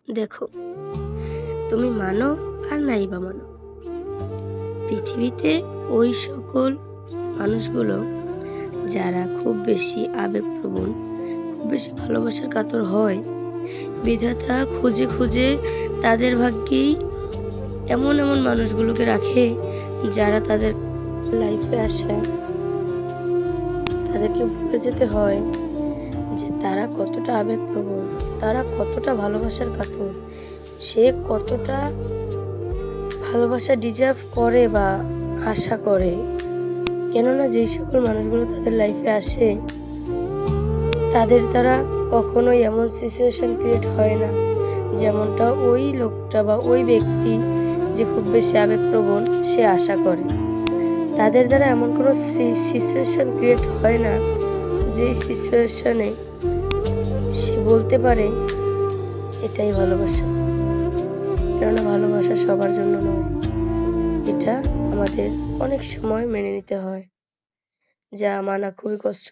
দেখো, তুমি মানো আর নাই বা মানো, পৃথিবীতে ওই সকল মানুষগুলো যারা খুব বেশি আবেগপ্রবণ, খুব বেশি ভালোবাসার কাতর হয়, বিধাতা খুঁজে খুঁজে তাদের ভাগ্যেই এমন এমন মানুষগুলোকে রাখে যারা তাদের লাইফে আসে। তাদেরকে ভুলে যেতে হয় যে তারা কতটা আবেগপ্রবণ, তারা কতটা ভালোবাসার কাতর, সে কতটা ভালোবাসা ডিজার্ভ করে বা আশা করে। কেননা যেই সকল মানুষগুলো তাদের লাইফে আসে তাদের দ্বারা কখনোই এমন সিচুয়েশন ক্রিয়েট হয় না যেমনটা ওই লোকটা বা ওই ব্যক্তি যে খুব বেশি আবেগপ্রবণ সে আশা করে। তাদের দ্বারা এমন কোনো সিচুয়েশন ক্রিয়েট হয় না যে সিচুয়েশনে সে বলতে পারে এটাই ভালোবাসা। কেননা ভালোবাসা সবার জন্য নয়, এটা আমাদের অনেক সময় মেনে নিতে হয়, যা মানা খুবই কষ্ট।